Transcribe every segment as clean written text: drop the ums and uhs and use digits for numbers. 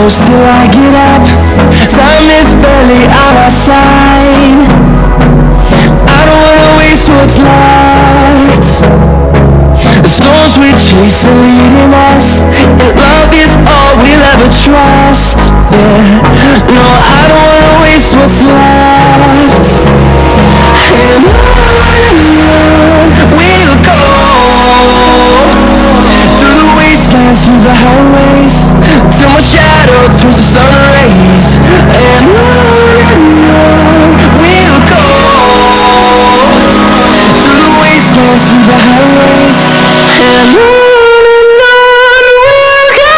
close till I get up. Time is barely on our side. I don't wanna waste what's left. The storms we chase are leading us, and love is all we'll ever trust. Yeah, no, I don't wanna waste what's left. And on we'll go, through the wastelands, through the highways, till my shadow turns to sun rays. And on we'll go, through the wastelands, through the highways, and on we'll go.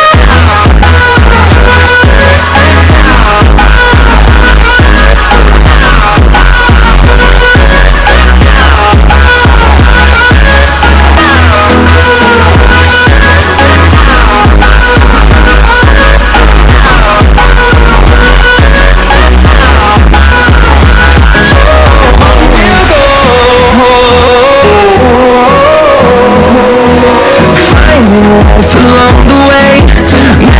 Along the way,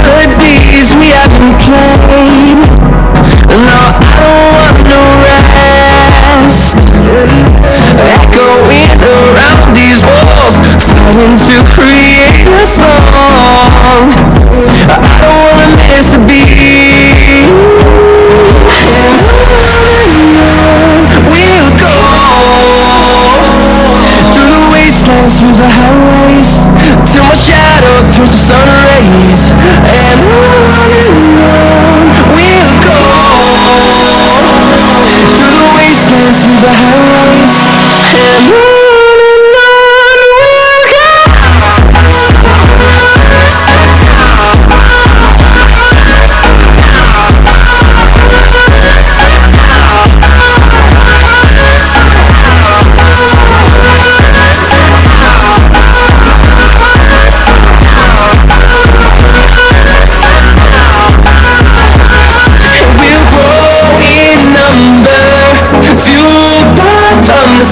melodies we haven't played. No, I don't want no rest. Echoing around these walls, fighting to create a song. I don't wanna miss a beat. And on we'll go, through the wastelands, through the highways, till my shadow turns to sun rays. And on we'll go, through the wastelands, through the highways, and on we'll go.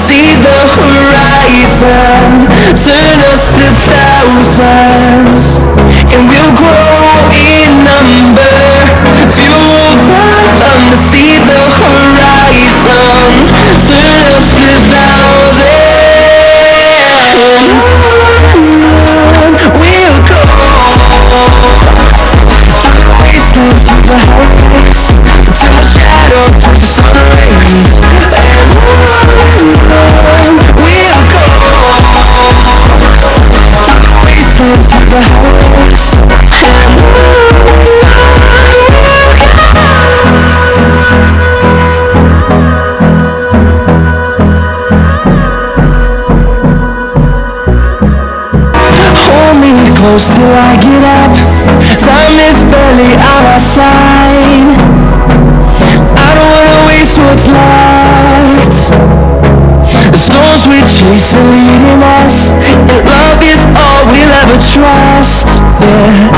See the horizon, turn us to thousands, and we'll grow in number, fueled by them to see the horizon, turn us to thousands. We'll go through the wastelands, through the highways, till my shadow turns to sun rays. And we'll go through the wastelands, through the highways, and hold me close till I get up. Time is barely on our side. I don't wanna waste what's left. The storms we chase are leading us, and love is all we'll ever trust.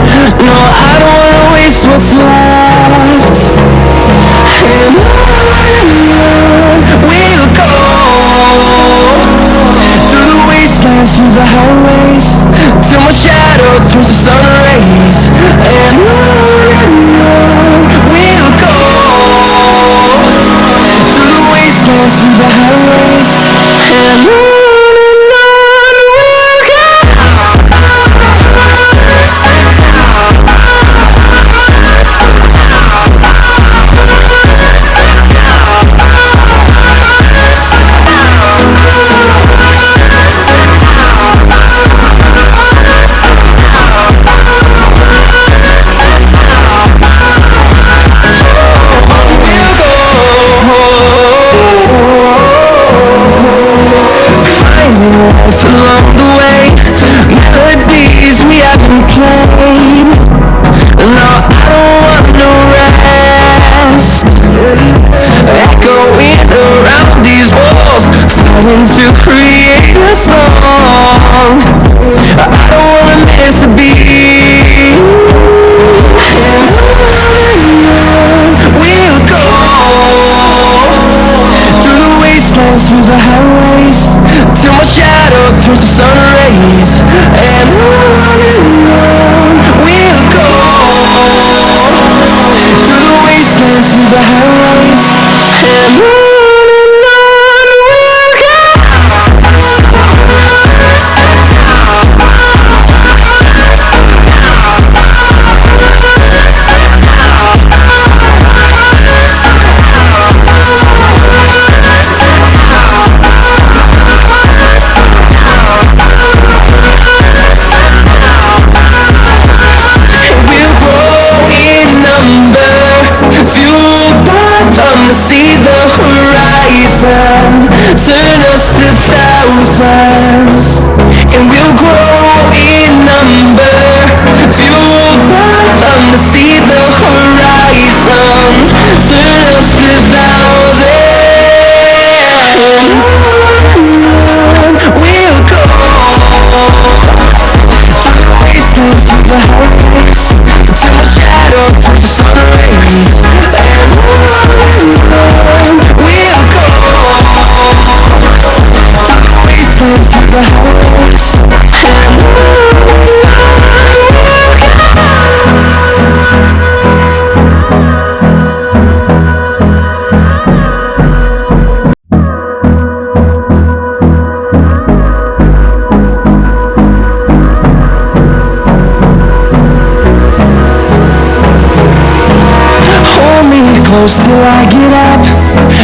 Yeah, no, I don't wanna waste what's left. And on we'll go, through the wastelands, through the highways, till my shadow turns to sun rays. And on we'll go, through the wastelands, through the highways, and on we'll go. Along the way, melodies we haven't played. No, I don't want no rest. Echoing around these walls, fighting to create a song. I don't wanna miss a beat. And on we'll go, through the wastelands, through the highways, till my shadow turns to sun rays. And on we'll go, through the highways, and on we'll go. See the horizon, turn us to thousands, and we'll grow in number, fueled by them to see the horizon, turn us to thousands, and on we'll go, through the wastelands, through the highways, till my shadow through the sun rays, and on we'll go, through the wastelands, through the highways, and close till I get up.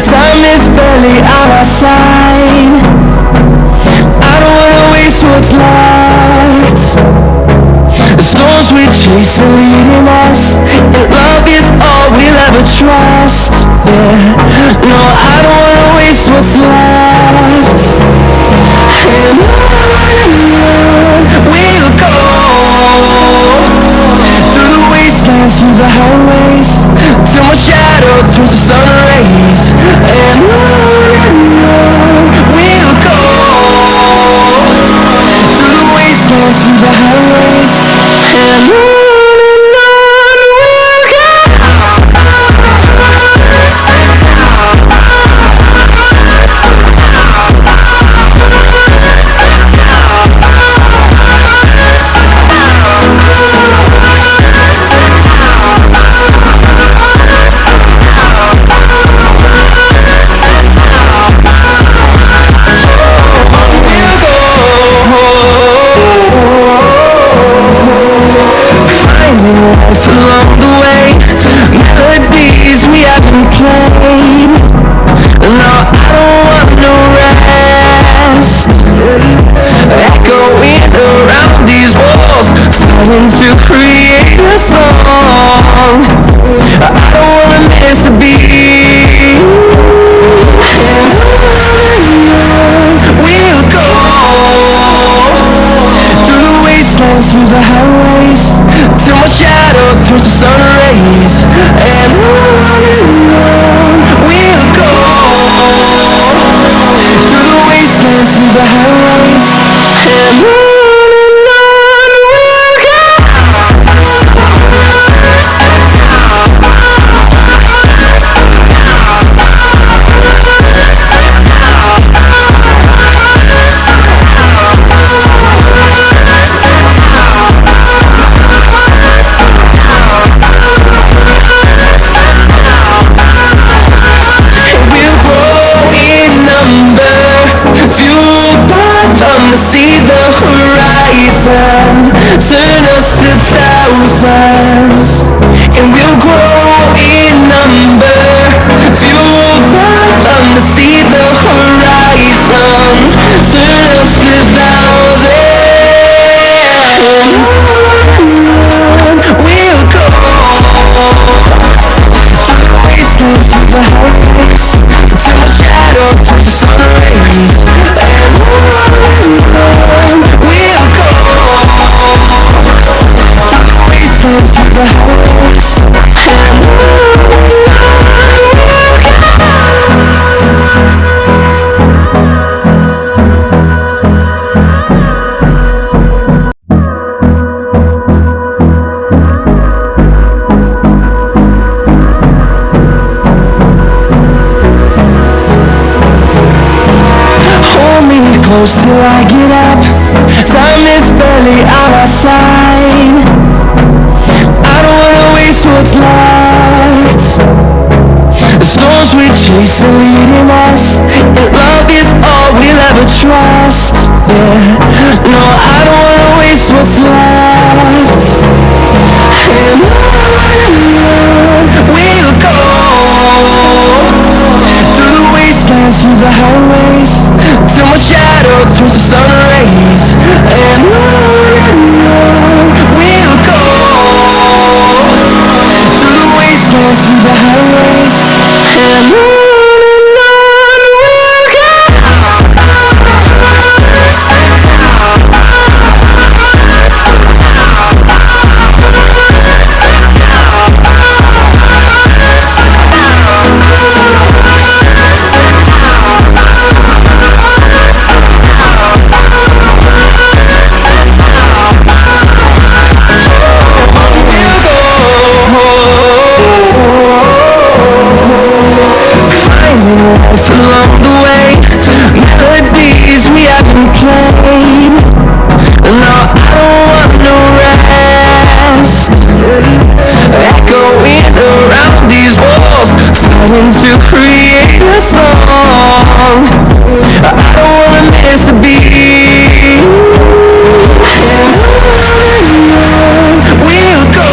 Time is barely on our side. I don't wanna waste what's left. The storms we chase are leading us, and love is all we'll ever trust. Yeah, no, I don't wanna waste what's left. And on we'll go, through the wastelands, through the highways, till my shadow through the sun rays, and on we'll go, through the wastelands, through the highways, and on we'll go. Along the way, melodies we haven't played. No, I don't want no rest. Echoing around these walls, fighting to create a song. I don't wanna miss a beat. And on we'll go, through the wastelands, through the highways, till my shadow through the sun rays, and on we'll go, through the wastelands, through the highways, and on we'll go. See the horizon, turn us to thousands, and we'll grow in number, fueled by them to see the horizon, turn us to thousands, and on we'll go, through the wastelands, through the highways, till my shadow through the sun rays, and we'll go, through the wastelands, through the highways, and close till I get up. Time is barely on our side. I don't wanna waste what's left. we chase are leading us, and love is all we'll ever trust. Yeah, no, I don't wanna waste what's left. And on we'll go, through the wastelands, through the highways, till my shadow turns to sun rays. And on we'll go, through the wastelands, through the highways, and on we'll go. Along the way, melodies we haven't played. No, I don't want no rest. Echoing around these walls, fighting to create a song. I don't wanna miss a beat. And on we'll go,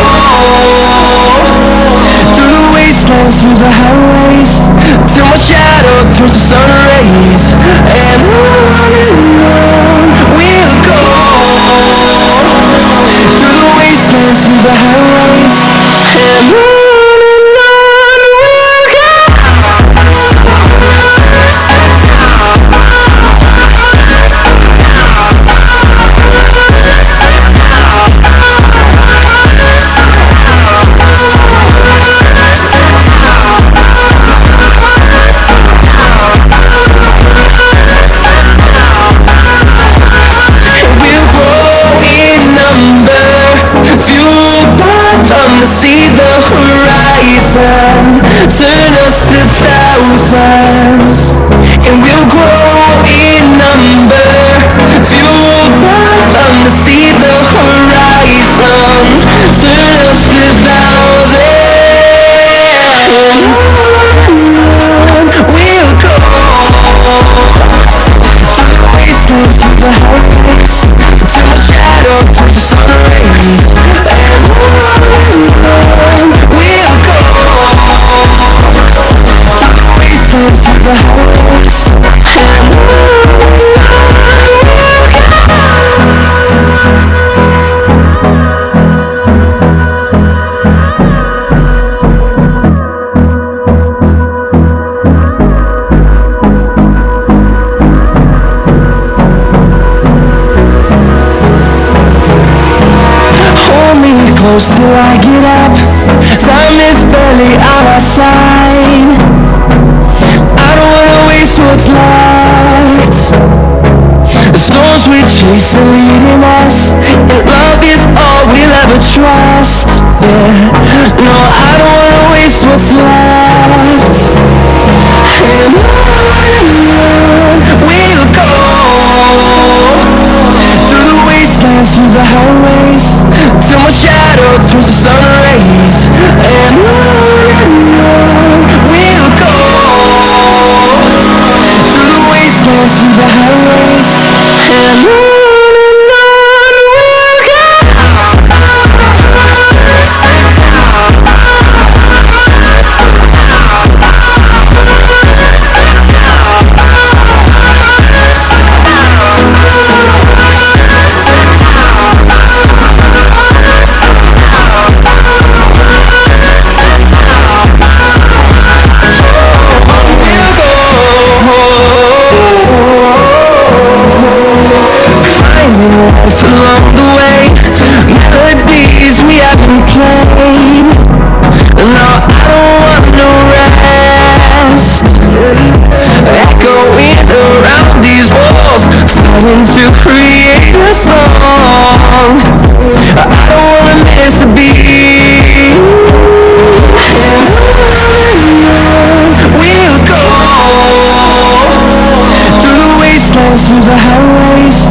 through the wastelands, through the highways, till my shadow turns to sun rays. And on we'll go, through the wastelands, through the highways, and on we'll go. See the horizon, turn us to thousands, and we'll grow in number, fueled by them to see the horizon, turn us to thousands, and on we'll go, through the wastelands, through the highways, till my shadow turns to sun rays. And on we'll go, through the wastelands, through the highways, and on close till I get up. Time is barely on our side. I don't wanna waste what's left. The storms we chase are leading us, and love is all we'll ever trust. Yeah, no, I don't wanna waste what's left. And on we'll go, through the wastelands, through the highways, till my shadow turns to sun rays. And on we'll go, through the wastelands, through the highways, and on. Along the way, melodies we haven't played. No, I don't want no rest. Echoing around these walls, fighting to create a song. I don't wanna miss a beat. And on we'll go, through the wastelands, through the highways,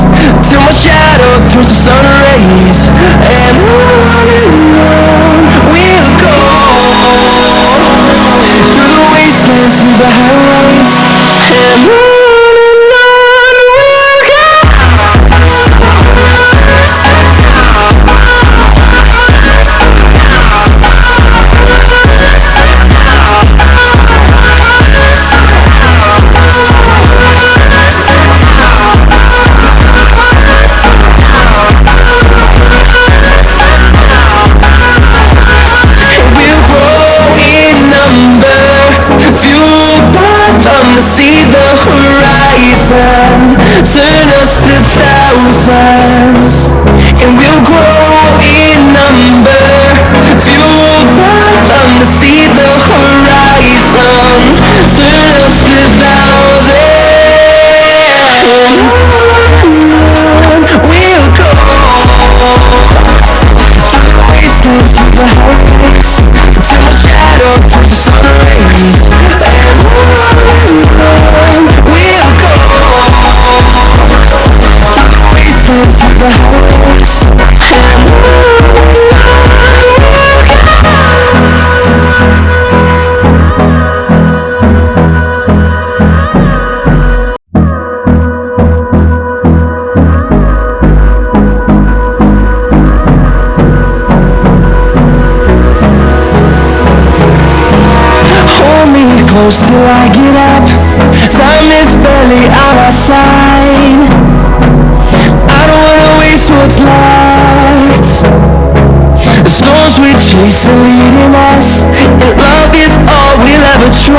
till my shadow turns to sun rays. And on we'll go, through the wastelands, distance through the highways, and on we'll go. See the horizon, turn us to thousands, and we'll grow in number, fueled by them to see the horizon, turn us to thousands, we'll go through the wastelands, through the highways, until my shadow through the sun rays, and we'll go through the wastelands, through the highways, and close till I get up. Time is barely on our side. I don't wanna waste what's left. The storms we chase are leading us, and love is all we'll ever try.